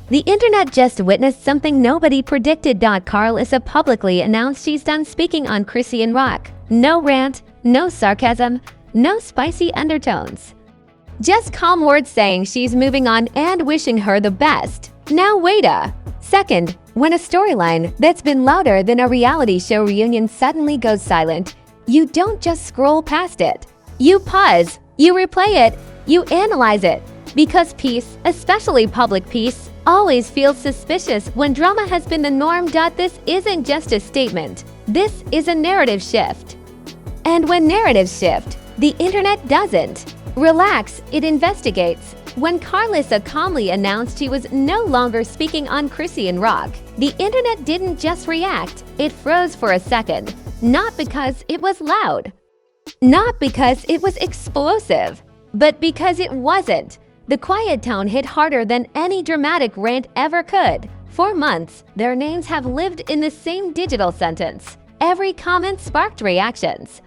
The internet just witnessed something nobody predicted. Karlissa publicly announced she's done speaking on Chrisean Rock. No rant, no sarcasm, no spicy undertones. Just calm words saying she's moving on and wishing her the best. Now wait a second. When a storyline that's been louder than a reality show reunion suddenly goes silent, you don't just scroll past it. You pause, you replay it, you analyze it. Because peace, especially public peace, always feels suspicious when drama has been the norm. This isn't just a statement. This is a narrative shift. And when narratives shift, the internet doesn't. Relax, it investigates. When Karlissa calmly announced she was no longer speaking on Chrisean Rock, the internet didn't just react, it froze for a second. Not because it was loud. Not because it was explosive. But because it wasn't. The quiet tone hit harder than any dramatic rant ever could. For months, their names have lived in the same digital sentence. Every comment sparked reactions.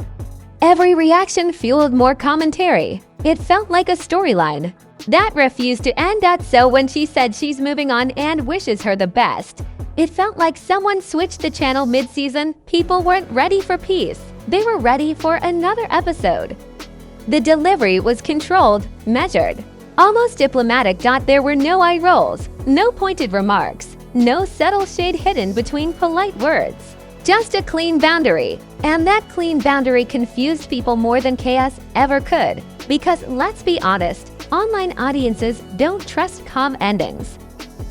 Every reaction fueled more commentary. It felt like a storyline that refused to end. So when she said she's moving on and wishes her the best, it felt like someone switched the channel mid-season. People weren't ready for peace. They were ready for another episode. The delivery was controlled, measured, almost diplomatic. There were no eye rolls, no pointed remarks, no subtle shade hidden between polite words. Just a clean boundary. And that clean boundary confused people more than chaos ever could. Because let's be honest, online audiences don't trust calm endings.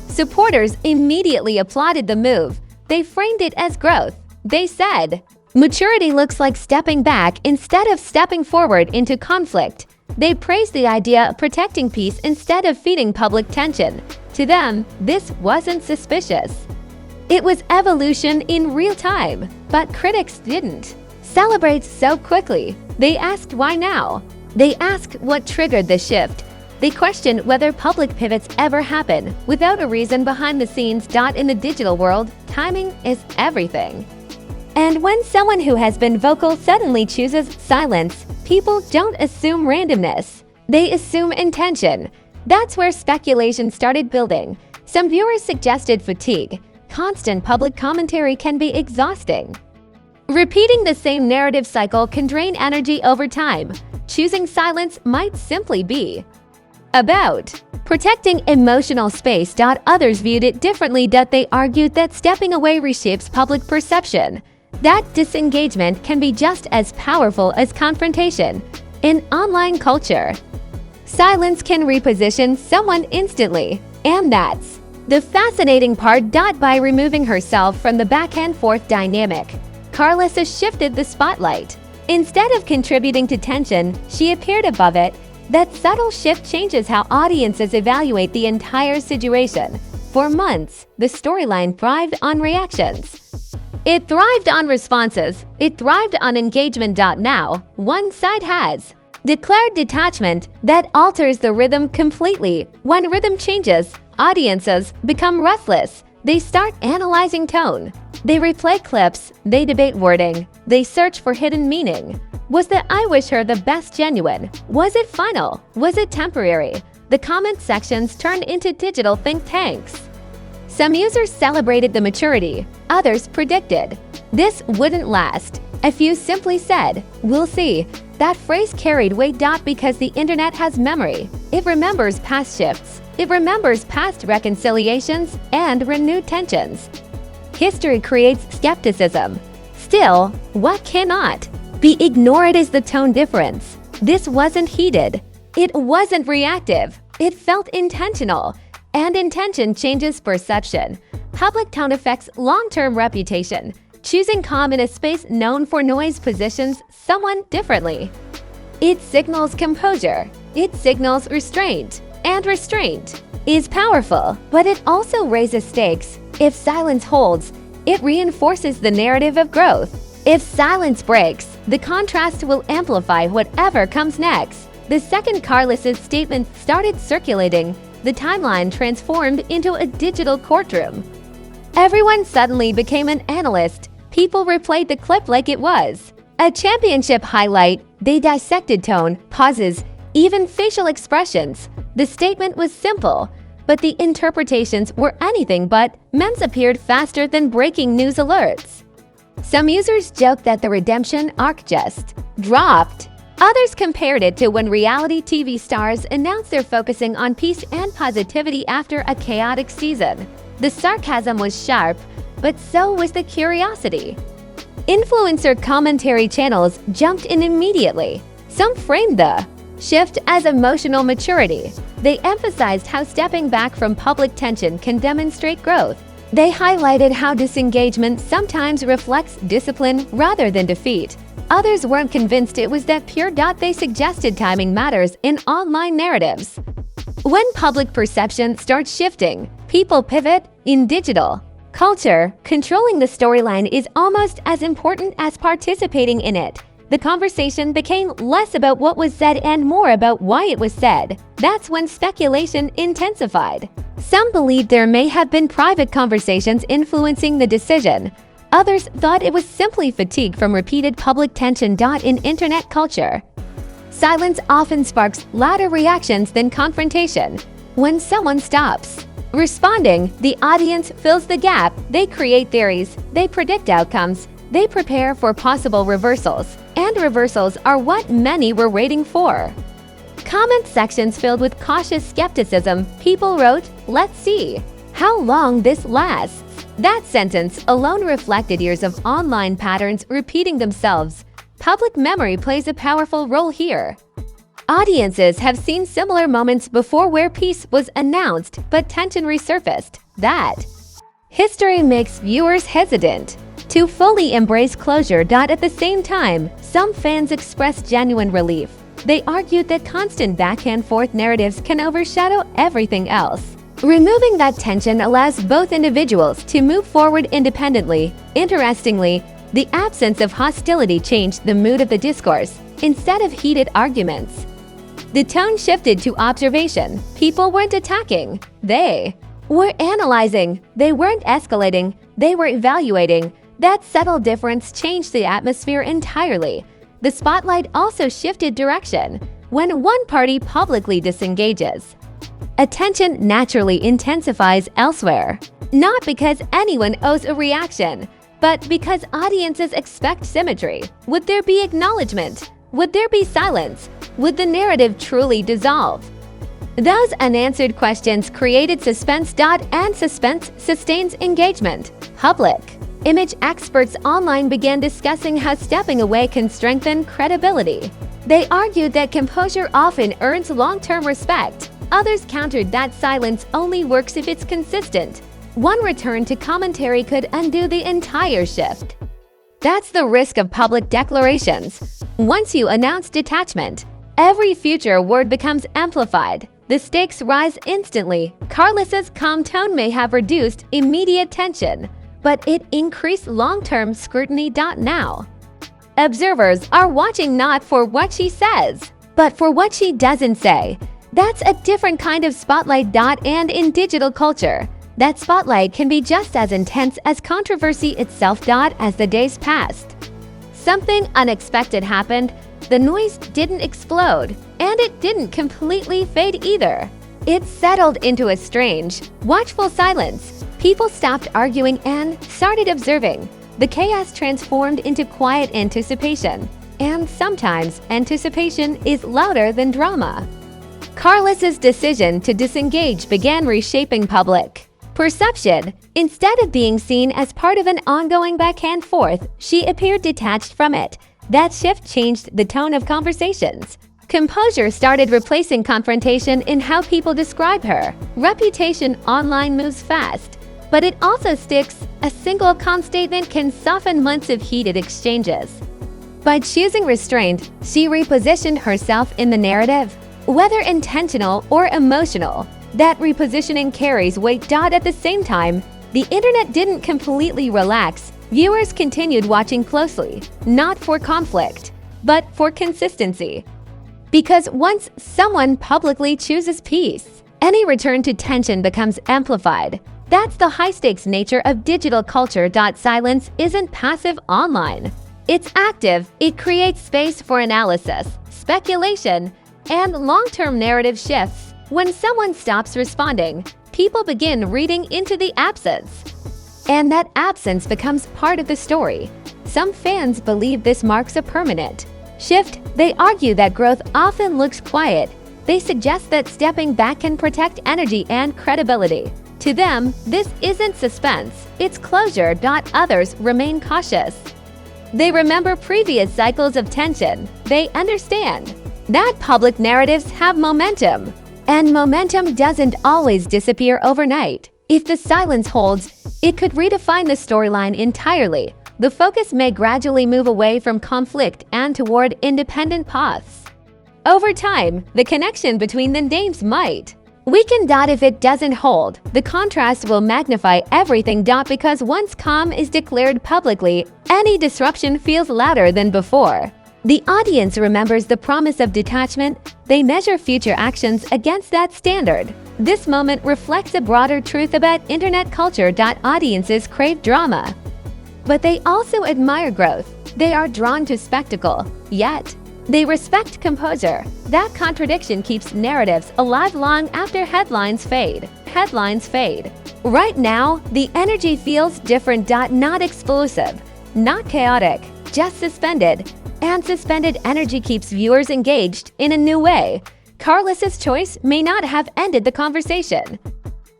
Supporters immediately applauded the move. They framed it as growth. They said, maturity looks like stepping back instead of stepping forward into conflict. They praised the idea of protecting peace instead of feeding public tension. To them, this wasn't suspicious. It was evolution in real time. But critics didn't celebrate so quickly. They asked why now. They asked what triggered the shift. They questioned whether public pivots ever happen without a reason behind the scenes. In the digital world, timing is everything. And when someone who has been vocal suddenly chooses silence, people don't assume randomness. They assume intention. That's where speculation started building. Some viewers suggested fatigue. Constant public commentary can be exhausting. Repeating the same narrative cycle can drain energy over time. Choosing silence might simply be about protecting emotional space. Others viewed it differently. They argued that stepping away reshapes public perception. That disengagement can be just as powerful as confrontation. In online culture, silence can reposition someone instantly. And that's the fascinating part. By removing herself from the back-and-forth dynamic, Karlissa shifted the spotlight. Instead of contributing to tension, she appeared above it. That subtle shift changes how audiences evaluate the entire situation. For months, the storyline thrived on reactions. It thrived on responses. It thrived on engagement. Now, one side has declared detachment that alters the rhythm completely. When rhythm changes, audiences become restless. They start analyzing tone. They replay clips. They debate wording. They search for hidden meaning. Was the "I wish her the best" genuine? Was it final? Was it temporary? The comment sections turned into digital think tanks. Some users celebrated the maturity. Others predicted this wouldn't last. A few simply said, "We'll see." That phrase carried weight. Because the internet has memory. It remembers past shifts. It remembers past reconciliations and renewed tensions. History creates skepticism. Still, what cannot be ignored is the tone difference. This wasn't heated. It wasn't reactive. It felt intentional. And intention changes perception. Public tone affects long-term reputation. Choosing calm in a space known for noise positions someone differently. It signals composure. It signals restraint. And restraint is powerful, but it also raises stakes. If silence holds, it reinforces the narrative of growth. If silence breaks, the contrast will amplify whatever comes next. The second Karlissa's statement started circulating, the timeline transformed into a digital courtroom. Everyone suddenly became an analyst. People replayed the clip like it was a championship highlight. They dissected tone, pauses, even facial expressions. The statement was simple. but the interpretations were anything but. Memes appeared faster than breaking news alerts. Some users joked that the redemption arc just dropped. Others compared it to when reality TV stars announced they're focusing on peace and positivity after a chaotic season. The sarcasm was sharp, but so was the curiosity. Influencer commentary channels jumped in immediately. Some framed the shift as emotional maturity. They emphasized how stepping back from public tension can demonstrate growth. They highlighted how disengagement sometimes reflects discipline rather than defeat. Others weren't convinced it was that pure. They suggested timing matters in online narratives. When public perception starts shifting, people pivot. In digital culture, controlling the storyline is almost as important as participating in it. The conversation became less about what was said and more about why it was said. That's when speculation intensified. Some believed there may have been private conversations influencing the decision. Others thought it was simply fatigue from repeated public tension. In internet culture, silence often sparks louder reactions than confrontation. When someone stops responding, the audience fills the gap. They create theories, they predict outcomes, they prepare for possible reversals. And reversals are what many were waiting for. Comment sections filled with cautious skepticism. People wrote, "Let's see how long this lasts." That sentence alone reflected years of online patterns repeating themselves. Public memory plays a powerful role here. Audiences have seen similar moments before where peace was announced but tension resurfaced. That history makes viewers hesitant to fully embrace closure. At the same time, some fans expressed genuine relief. They argued that constant back-and-forth narratives can overshadow everything else. Removing that tension allows both individuals to move forward independently. Interestingly, the absence of hostility changed the mood of the discourse. Instead of heated arguments, the tone shifted to observation. People weren't attacking. They were analyzing. They weren't escalating. They were evaluating. That subtle difference changed the atmosphere entirely. The spotlight also shifted direction. When one party publicly disengages, attention naturally intensifies elsewhere. Not because anyone owes a reaction, but because audiences expect symmetry. Would there be acknowledgement? Would there be silence? Would the narrative truly dissolve? Those unanswered questions created suspense. And suspense sustains engagement. Public image experts online began discussing how stepping away can strengthen credibility. They argued that composure often earns long-term respect. Others countered that silence only works if it's consistent. One return to commentary could undo the entire shift. That's the risk of public declarations. Once you announce detachment, every future word becomes amplified. The stakes rise instantly. Karlissa's calm tone may have reduced immediate tension, but it increased long-term scrutiny. Now, observers are watching not for what she says, but for what she doesn't say. That's a different kind of spotlight. And in digital culture, that spotlight can be just as intense as controversy itself. As the days passed, something unexpected happened. The noise didn't explode, and it didn't completely fade either. It settled into a strange, watchful silence. People stopped arguing and started observing. The chaos transformed into quiet anticipation, and sometimes anticipation is louder than drama. Karlissa's decision to disengage began reshaping public perception. Instead of being seen as part of an ongoing back-and-forth, she appeared detached from it. That shift changed the tone of conversations. Composure started replacing confrontation in how people describe her. Reputation online moves fast, but it also sticks. A single calm statement can soften months of heated exchanges. By choosing restraint, she repositioned herself in the narrative. Whether intentional or emotional, that repositioning carries weight. At the same time, the internet didn't completely relax. Viewers continued watching closely, not for conflict, but for consistency. Because once someone publicly chooses peace, any return to tension becomes amplified. That's the high-stakes nature of digital culture. Silence isn't passive online. It's active. It creates space for analysis, speculation, and long-term narrative shifts. When someone stops responding, people begin reading into the absence. And that absence becomes part of the story. Some fans believe this marks a permanent shift. They argue that growth often looks quiet. They suggest that stepping back can protect energy and credibility. To them, this isn't suspense, it's closure. Others remain cautious. They remember previous cycles of tension. They understand that public narratives have momentum, and momentum doesn't always disappear overnight. If the silence holds, it could redefine the storyline entirely. The focus may gradually move away from conflict and toward independent paths. Over time, the connection between the names might weaken. If it doesn't hold, the contrast will magnify everything. Because once calm is declared publicly, any disruption feels louder than before. The audience remembers the promise of detachment. They measure future actions against that standard. This moment reflects a broader truth about internet culture. Audiences crave drama, but they also admire growth. They are drawn to spectacle, yet they respect composure. That contradiction keeps narratives alive long after headlines fade. Right now, the energy feels different. Not explosive, not chaotic, just suspended. And suspended energy keeps viewers engaged in a new way. Karlissa's choice may not have ended the conversation,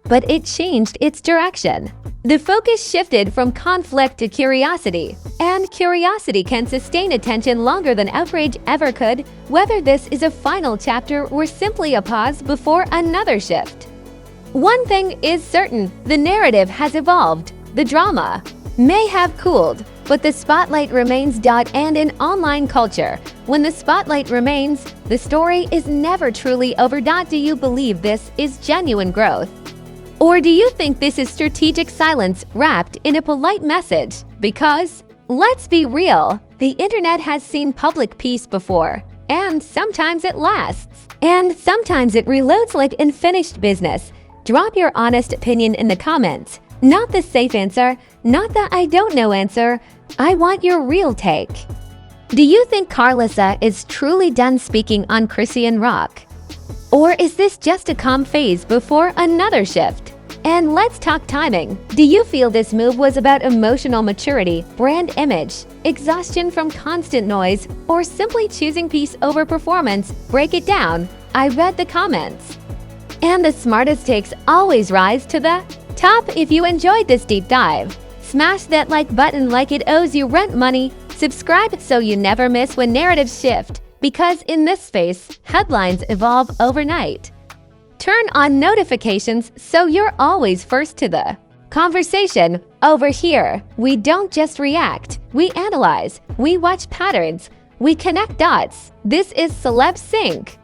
but it changed its direction. The focus shifted from conflict to curiosity, and curiosity can sustain attention longer than outrage ever could. Whether this is a final chapter or simply a pause before another shift, one thing is certain: the narrative has evolved. The drama may have cooled, but the spotlight remains. And in online culture, when the spotlight remains, the story is never truly over. Do you believe this is genuine growth? Or do you think this is strategic silence wrapped in a polite message? Because, let's be real, the internet has seen public peace before, and sometimes it lasts. And sometimes it reloads like unfinished business. Drop your honest opinion in the comments. Not the safe answer, not the I don't know answer. I want your real take. Do you think Karlissa is truly done speaking on Chrisean Rock? Or is this just a calm phase before another shift? And let's talk timing. Do you feel this move was about emotional maturity, brand image, exhaustion from constant noise, or simply choosing peace over performance? Break it down. I read the comments. And the smartest takes always rise to the top. If you enjoyed this deep dive, smash that like button like it owes you rent money. Subscribe so you never miss when narratives shift, because in this space, headlines evolve overnight. Turn on notifications so you're always first to the conversation. Over here, we don't just react, we analyze, we watch patterns, we connect dots. This is Celeb Sync.